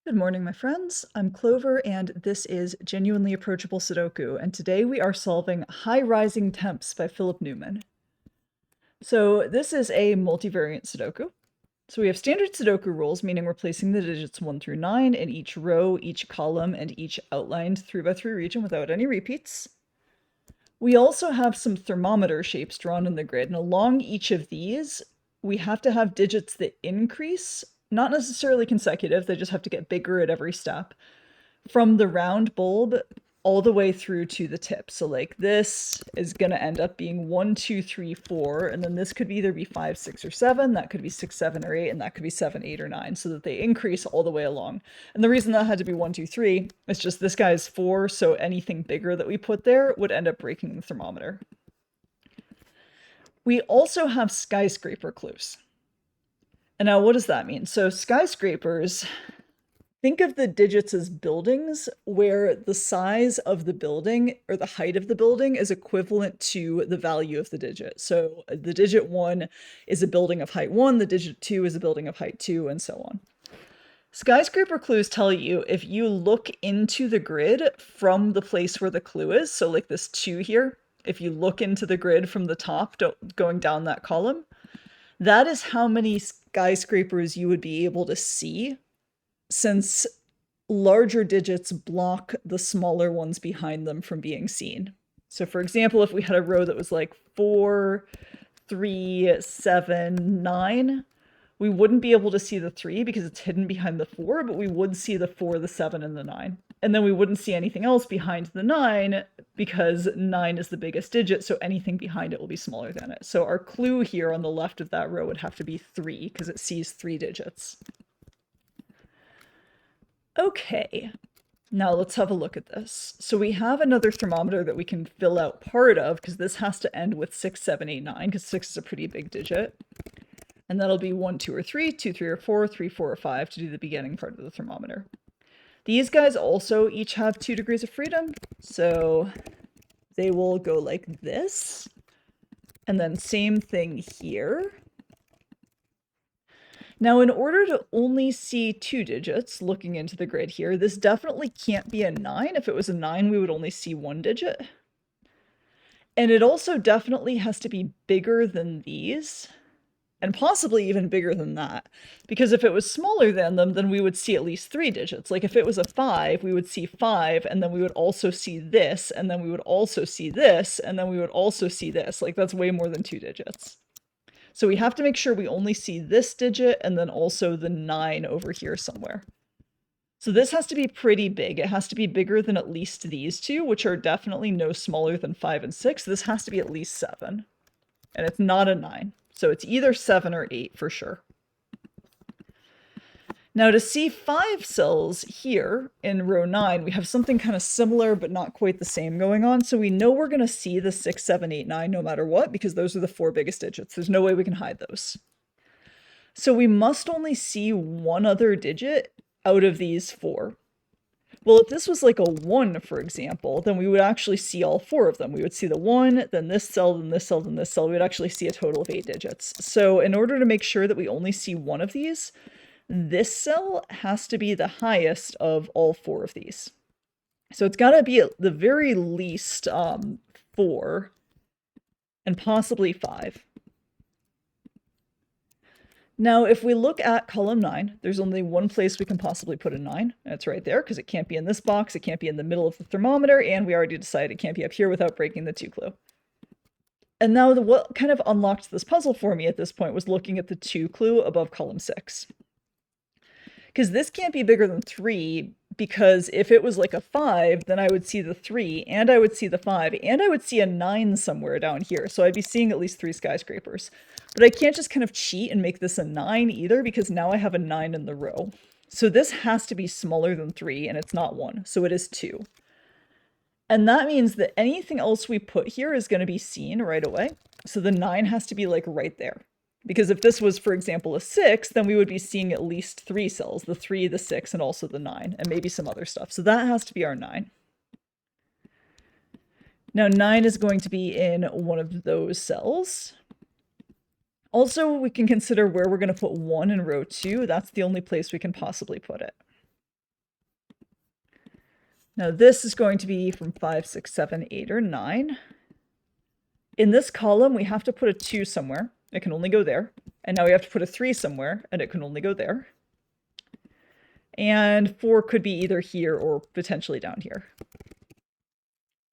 Good morning, my friends. I'm Clover, and this is Genuinely Approachable Sudoku, and today we are solving High Rising Temps by Philip Newman. So this is a multivariant Sudoku. So we have standard Sudoku rules, meaning we're placing the digits 1 through 9 in each row, each column, and each outlined 3x3 region without any repeats. We also have some thermometer shapes drawn in the grid, and along each of these, we have to have digits that increase, not necessarily consecutive, they just have to get bigger at every step, from the round bulb all the way through to the tip. So like this is going to end up being 1, 2, 3, 4, and then this could either be 5, 6, or 7, that could be 6, 7, or 8, and that could be 7, 8, or 9, so that they increase all the way along. And the reason that had to be 1, 2, 3 is just this guy's 4, so anything bigger that we put there would end up breaking the thermometer. We also have skyscraper clues. And now what does that mean? So skyscrapers, think of the digits as buildings where the size of the building or the height of the building is equivalent to the value of the digit. So the digit 1 is a building of height 1, the digit 2 is a building of height 2, and so on. Skyscraper clues tell you if you look into the grid from the place where the clue is, so like this 2 here, if you look into the grid from the top going down that column, that is how many skyscrapers you would be able to see, since larger digits block the smaller ones behind them from being seen. So for example, if we had a row that was like 4, 3, 7, 9, we wouldn't be able to see the 3 because it's hidden behind the 4, but we would see the 4, the 7, and the 9. And then we wouldn't see anything else behind the 9 because 9 is the biggest digit, so anything behind it will be smaller than it. So our clue here on the left of that row would have to be 3 because it sees 3 digits. Okay, now let's have a look at this. So we have another thermometer that we can fill out part of because this has to end with 6, 7, 8, 9 because 6 is a pretty big digit. And that'll be 1, 2, or 3, 2, 3, or 4, 3, 4, or 5 to do the beginning part of the thermometer. These guys also each have 2 degrees of freedom, so they will go like this. And then same thing here. Now, in order to only see 2 digits looking into the grid here, this definitely can't be a 9. If it was a 9, we would only see 1 digit. And it also definitely has to be bigger than these, and possibly even bigger than that. Because if it was smaller than them, then we would see at least 3 digits. Like if it was a 5, we would see 5, and then we would also see this, and then we would also see this, and then we would also see this. Like that's way more than 2 digits. So we have to make sure we only see this digit and then also the 9 over here somewhere. So this has to be pretty big. It has to be bigger than at least these two, which are definitely no smaller than 5 and 6. This has to be at least 7. And it's not a 9. So it's either 7 or 8 for sure. Now to see 5 cells here in row 9, we have something kind of similar but not quite the same going on. So we know we're going to see the 6, 7, 8, 9 no matter what, because those are the 4 biggest digits. There's no way we can hide those. So we must only see one other digit out of these 4. Well, if this was like a 1, for example, then we would actually see all 4 of them. We would see the 1, then this cell, then this cell, then this cell. We would actually see a total of 8 digits. So in order to make sure that we only see one of these, this cell has to be the highest of all 4 of these. So it's got to be at the very least 4 and possibly 5. Now, if we look at column 9, there's only one place we can possibly put a 9. And it's right there because it can't be in this box, it can't be in the middle of the thermometer, and we already decided it can't be up here without breaking the 2 clue. And now what kind of unlocked this puzzle for me at this point was looking at the 2 clue above column 6. Because this can't be bigger than 3, because if it was like a 5, then I would see the 3, and I would see the 5, and I would see a 9 somewhere down here, so I'd be seeing at least 3 skyscrapers. But I can't just kind of cheat and make this a 9 either, because now I have a 9 in the row. So this has to be smaller than 3, and it's not 1, so it is 2. And that means that anything else we put here is going to be seen right away, so the 9 has to be like right there. Because if this was, for example, a 6, then we would be seeing at least 3 cells, the 3, the 6, and also the 9, and maybe some other stuff. So that has to be our 9. Now 9 is going to be in one of those cells. Also, we can consider where we're going to put 1 in row 2. That's the only place we can possibly put it. Now this is going to be from 5, 6, 7, 8, or 9. In this column, we have to put a 2 somewhere. It can only go there. And now we have to put a 3 somewhere, and it can only go there. And 4 could be either here or potentially down here.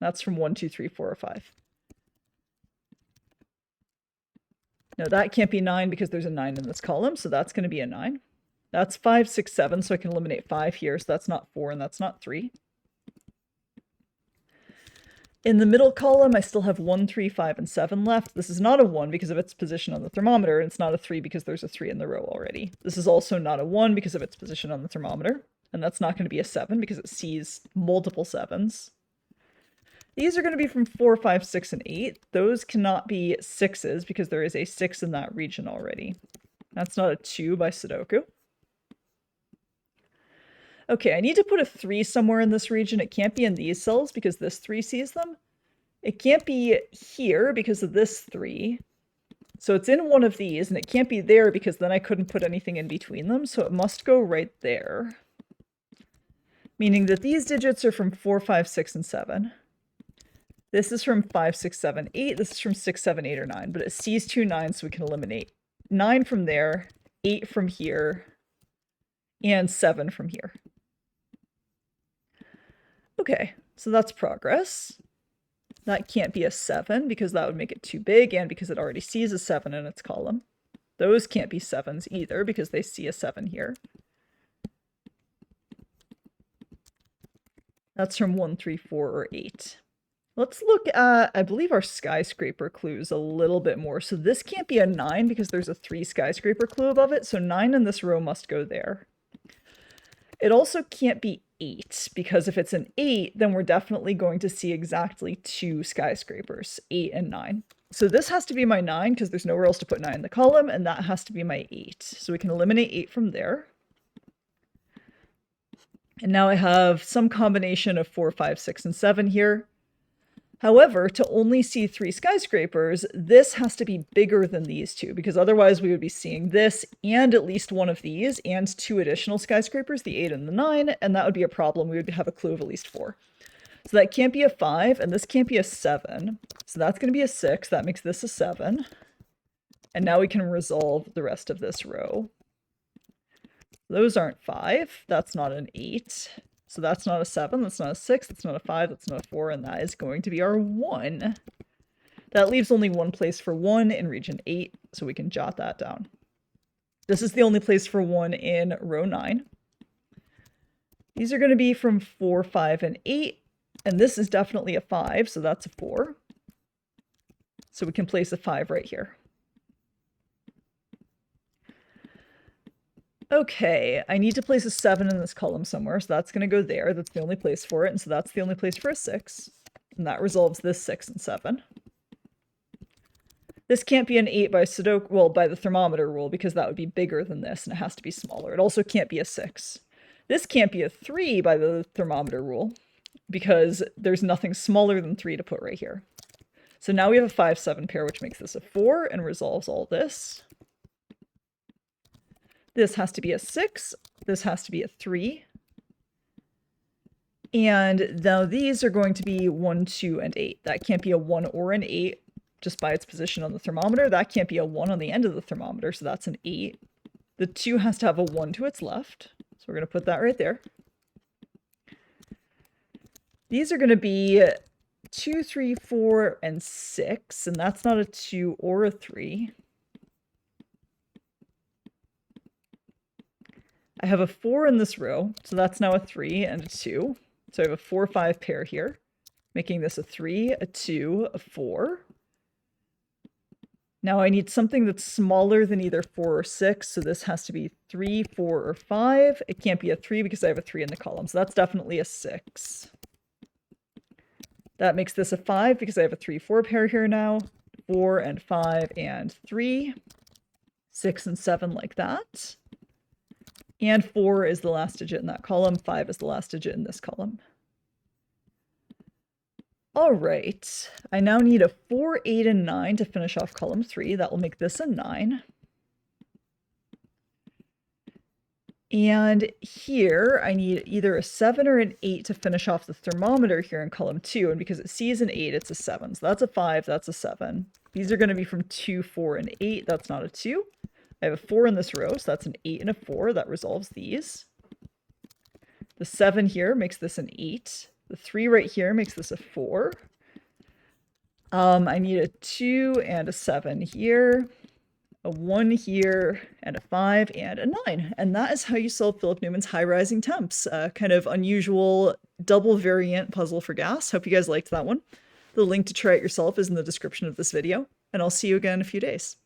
That's from 1, 2, 3, 4, or 5. No, that can't be 9 because there's a 9 in this column, so that's going to be a 9. That's 5, 6, 7, so I can eliminate 5 here, so that's not 4 and that's not 3. In the middle column, I still have 1, 3, 5, and 7 left. This is not a 1 because of its position on the thermometer, and it's not a 3 because there's a 3 in the row already. This is also not a 1 because of its position on the thermometer, and that's not going to be a 7 because it sees multiple 7s. These are going to be from 4, 5, 6, and 8. Those cannot be 6s because there is a 6 in that region already. That's not a 2 by Sudoku. Okay, I need to put a 3 somewhere in this region. It can't be in these cells because this 3 sees them. It can't be here because of this 3. So it's in one of these, and it can't be there because then I couldn't put anything in between them, so it must go right there. Meaning that these digits are from 4, 5, 6, and 7. This is from 5, 6, 7, 8. This is from 6, 7, 8, or 9, but it sees 2 9s, so we can eliminate 9 from there, 8 from here, and 7 from here. Okay, so that's progress. That can't be a 7 because that would make it too big and because it already sees a 7 in its column. Those can't be 7s either because they see a 7 here. That's from 1, 3, 4, or 8. Let's look at, I believe, our skyscraper clues a little bit more. So this can't be a 9 because there's a 3 skyscraper clue above it, so 9 in this row must go there. It also can't be 8 because if it's an 8, then we're definitely going to see exactly 2 skyscrapers, 8 and 9. So this has to be my 9 because there's nowhere else to put 9 in the column, and that has to be my 8. So we can eliminate 8 from there. And now I have some combination of 4, 5, 6, and 7 here. However, to only see 3 skyscrapers, this has to be bigger than these 2, because otherwise we would be seeing this and at least one of these and 2 additional skyscrapers, the 8 and the 9, and that would be a problem. We would have a clue of at least 4. So that can't be a 5, and this can't be a 7. So that's going to be a 6. That makes this a 7. And now we can resolve the rest of this row. Those aren't 5. That's not an 8. So that's not a 7, that's not a 6, that's not a 5, that's not a 4, and that is going to be our 1. That leaves only one place for 1 in region 8, so we can jot that down. This is the only place for 1 in row 9. These are going to be from 4, 5, and 8, and this is definitely a 5, so that's a 4. So we can place a 5 right here. Okay, I need to place a 7 in this column somewhere, so that's going to go there. That's the only place for it, and so that's the only place for a 6. And that resolves this 6 and 7. This can't be an 8 by Sudoku, well, by the thermometer rule, because that would be bigger than this, and it has to be smaller. It also can't be a 6. This can't be a 3 by the thermometer rule, because there's nothing smaller than 3 to put right here. So now we have a 5, 7 pair, which makes this a 4, and resolves all this. This has to be a 6. This has to be a 3. And now these are going to be 1, 2, and 8. That can't be a 1 or an 8 just by its position on the thermometer. That can't be a 1 on the end of the thermometer, so that's an 8. The 2 has to have a 1 to its left, so we're going to put that right there. These are going to be 2, 3, 4, and 6, and that's not a 2 or a 3. I have a 4 in this row, so that's now a 3 and a 2. So I have a 4, 5 pair here, making this a 3, a 2, a 4. Now I need something that's smaller than either 4 or 6, so this has to be 3, 4, or 5. It can't be a 3 because I have a 3 in the column, so that's definitely a 6. That makes this a 5 because I have a 3, 4 pair here now. 4 and 5 and 3. 6 and 7 like that. And 4 is the last digit in that column. 5 is the last digit in this column. All right. I now need a 4, 8, and 9 to finish off column 3. That will make this a 9. And here I need either a 7 or an 8 to finish off the thermometer here in column 2. And because it sees an 8, it's a 7. So that's a 5, that's a 7. These are going to be from 2, 4, and 8. That's not a 2. I have a 4 in this row, so that's an 8 and a 4. That resolves these. The 7 here makes this an 8. The 3 right here makes this a 4. I need a 2 and a 7 here, a 1 here, and a 5 and a 9. And that is how you solve Philip Newman's high rising temps. Kind of unusual double variant puzzle for gas. Hope you guys liked that one. The link to try it yourself is in the description of this video, and I'll see you again in a few days.